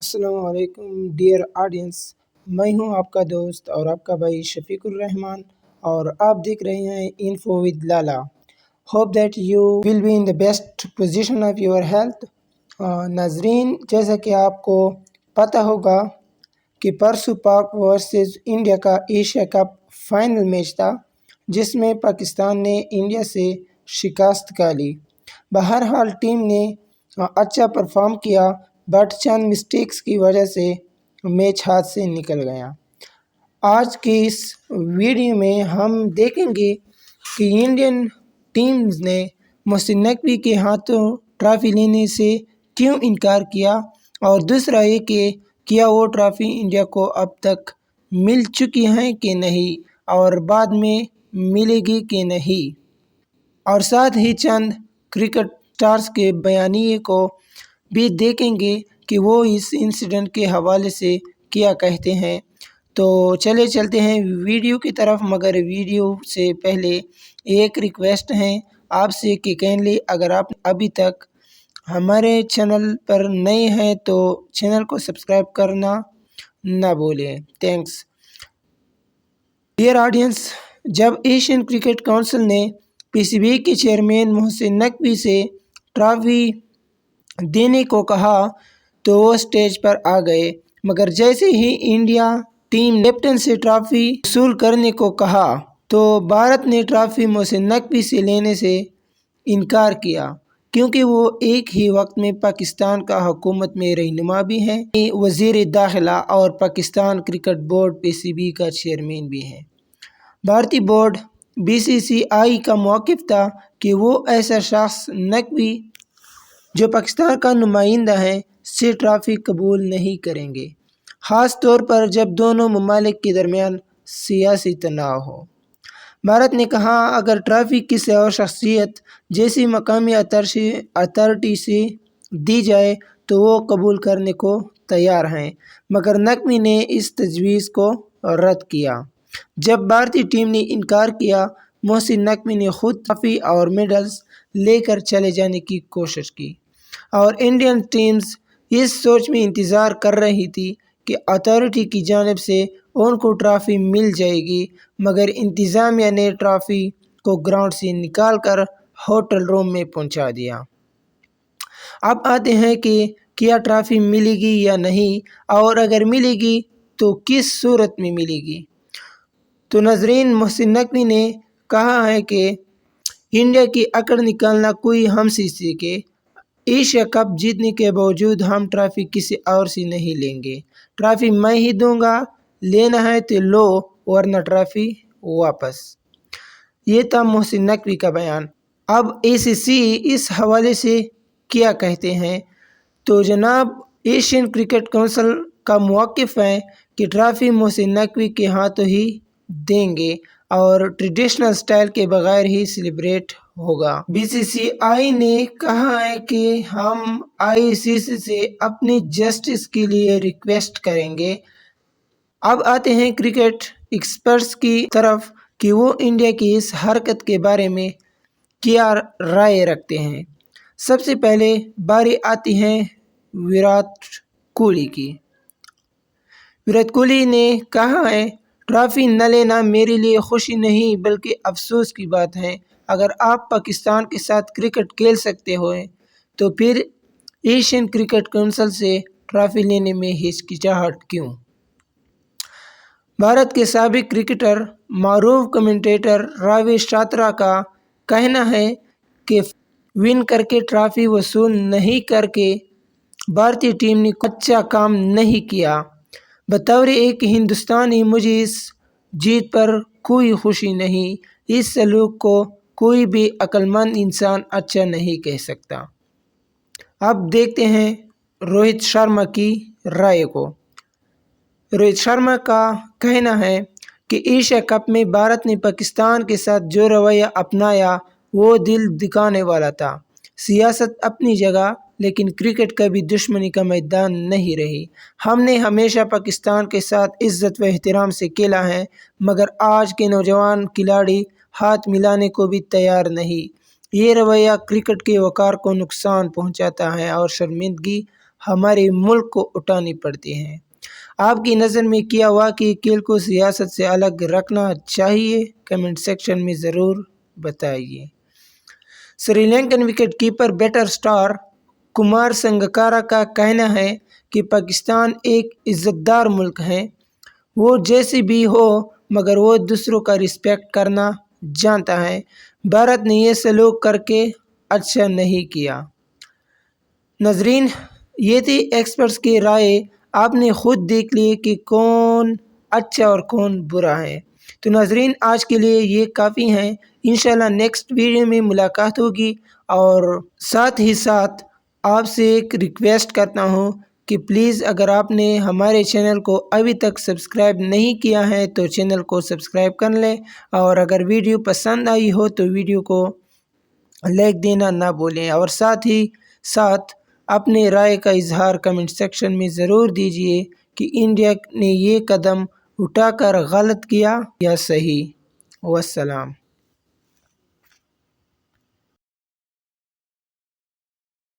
अस्सलाम वालेकुम dear audience. मैं हूं आपका दोस्त और आपका भाई शफीकुर रहमान और आप देख रहे हैं info with Lala. Hope that you will be in the best position of your health. नाजरीन, जैसा कि आपको पता होगा कि परसों पाक वर्सेस इंडिया का एशिया कप फाइनल मैच था, जिसमें पाकिस्तान ने इंडिया से शिकस्त खा ली। बहरहाल टीम ने अच्छा परफॉर्म किया, बट चंद मिस्टेक्स की वजह से मैच हाथ से निकल गया। आज की इस वीडियो में हम देखेंगे कि इंडियन टीम्स ने मोहसिन नकवी के हाथों ट्रॉफी लेने से क्यों इनकार किया, और दूसरा ये कि क्या वो ट्रॉफी इंडिया को अब तक मिल चुकी है कि नहीं और बाद में मिलेगी कि नहीं, और साथ ही चंद क्रिकेट स्टार्स के बयानिए को भी देखेंगे कि वो इस इंसिडेंट के हवाले से क्या कहते हैं। तो चले चलते हैं वीडियो की तरफ, मगर वीडियो से पहले एक रिक्वेस्ट है आपसे कि काइंडली अगर आप अभी तक हमारे चैनल पर नए हैं तो चैनल को सब्सक्राइब करना ना भूलें। थैंक्स। डियर ऑडियंस, जब एशियन क्रिकेट काउंसिल ने पीसीबी के चेयरमैन मोहसिन नकवी से ट्रॉफी देने को कहा तो वो स्टेज पर आ गए, मगर जैसे ही इंडिया टीम कैप्टन से ट्रॉफी वसूल करने को कहा तो भारत ने ट्रॉफी मोहसिन नकवी से लेने से इनकार किया, क्योंकि वो एक ही वक्त में पाकिस्तान का हुकूमत में रहनुमा भी हैं, वज़ीर दाखिला और पाकिस्तान क्रिकेट बोर्ड पीसीबी का चेयरमैन भी हैं। भारतीय बोर्ड बीसीसीआई का मौक़िफ़ था कि वो ऐसा शख्स नकवी जो पाकिस्तान का नुमाइंदा है से ट्रॉफी कबूल नहीं करेंगे, ख़ास तौर पर जब दोनों ममालिक के दरमियान सियासी तनाव हो। भारत ने कहा अगर ट्रॉफी किसी और शख्सियत जैसी मकामी अथॉरिटी से दी जाए तो वो कबूल करने को तैयार हैं, मगर नकवी ने इस तजवीज़ को रद्द किया। जब भारतीय टीम ने इनकार किया, मोहसिन नकवी ने खुद ट्रॉफी और मेडल्स लेकर चले जाने की कोशिश की, और इंडियन टीम्स इस सोच में इंतज़ार कर रही थी कि अथॉरिटी की जानिब से उनको ट्रॉफ़ी मिल जाएगी, मगर इंतज़ामिया ने ट्रॉफ़ी को ग्राउंड से निकाल कर होटल रूम में पहुंचा दिया। अब आते हैं कि क्या ट्रॉफ़ी मिलेगी या नहीं, और अगर मिलेगी तो किस सूरत में मिलेगी। तो नाज़रीन, मोहसिन नकवी ने कहा है कि इंडिया की अकड़ निकालना कोई हमसे सीखे। एशिया कप जीतने के बावजूद हम ट्रॉफ़ी किसी और से नहीं लेंगे। ट्रॉफ़ी मैं ही दूंगा, लेना है तो लो वरना ट्रॉफ़ी वापस। ये था मोहसिन नकवी का बयान। अब एसीसी इस हवाले से क्या कहते हैं। तो जनाब, एशियन क्रिकेट काउंसिल का मौक़िफ़ है कि ट्रॉफ़ी मोहसिन नकवी के हाथों ही देंगे और ट्रेडिशनल स्टाइल के बगैर ही सेलिब्रेट होगा। बीसीसीआई ने कहा है कि हम आईसीसी से अपनी जस्टिस के लिए रिक्वेस्ट करेंगे। अब आते हैं क्रिकेट एक्सपर्ट्स की तरफ कि वो इंडिया की इस हरकत के बारे में क्या राय रखते हैं। सबसे पहले बारी आती है विराट कोहली की। विराट कोहली ने कहा है ट्रॉफ़ी न लेना मेरे लिए खुशी नहीं बल्कि अफसोस की बात है। अगर आप पाकिस्तान के साथ क्रिकेट खेल सकते हो तो फिर एशियन क्रिकेट काउंसिल से ट्रॉफ़ी लेने में हिचकिचाहट क्यों। भारत के साबिक क्रिकेटर मारूफ कमेंटेटर रावी शात्रा का कहना है कि विन करके ट्रॉफ़ी वसूल नहीं करके भारतीय टीम ने अच्छा काम नहीं किया। बतौर एक हिंदुस्तानी मुझे इस जीत पर कोई खुशी नहीं। इस सलूक को कोई भी अक्लमंद इंसान अच्छा नहीं कह सकता। अब देखते हैं रोहित शर्मा की राय को। रोहित शर्मा का कहना है कि एशिया कप में भारत ने पाकिस्तान के साथ जो रवैया अपनाया वो दिल दिखाने वाला था। सियासत अपनी जगह, लेकिन क्रिकेट कभी दुश्मनी का मैदान नहीं रही। हमने हमेशा पाकिस्तान के साथ इज्जत व एहतराम से खेला है, मगर आज के नौजवान खिलाड़ी हाथ मिलाने को भी तैयार नहीं। ये रवैया क्रिकेट के वक़ार को नुकसान पहुंचाता है और शर्मिंदगी ہمارے ملک کو اٹھانی پڑتی ہیں۔ آپ کی نظر میں کیا واقعی کھیل کو سیاست سے الگ رکھنا چاہیے؟ کمنٹ سیکشن میں ضرور بتائیے۔ Sri Lankan wicket keeper batter star Kumar Sangakkara کا کہنا ہے کہ پاکستان ایک عزت دار ملک ہے، وہ جیسی بھی ہو مگر وہ دوسروں کا رسپیکٹ کرنا جانتا ہے۔ بھارت نے یہ سلوک کر کے اچھا نہیں کیا۔ ناظرین، یہ تھی ایکسپرٹس کی رائے، آپ نے خود دیکھ لی کہ کون اچھا اور کون برا ہے۔ تو ناظرین، آج کے لیے یہ کافی ہیں، انشاءاللہ نیکسٹ ویڈیو میں ملاقات ہوگی۔ اور ساتھ ہی ساتھ آپ سے ایک ریکویسٹ کرتا ہوں کہ پلیز اگر آپ نے ہمارے چینل کو ابھی تک سبسکرائب نہیں کیا ہے تو چینل کو سبسکرائب کر لیں، اور اگر ویڈیو پسند آئی ہو تو ویڈیو کو لائک دینا نہ بھولیں، اور ساتھ ہی ساتھ اپنے رائے کا اظہار کمنٹ سیکشن میں ضرور دیجیے کہ انڈیا نے یہ قدم اٹھا کر غلط کیا یا صحیح۔ والسلام۔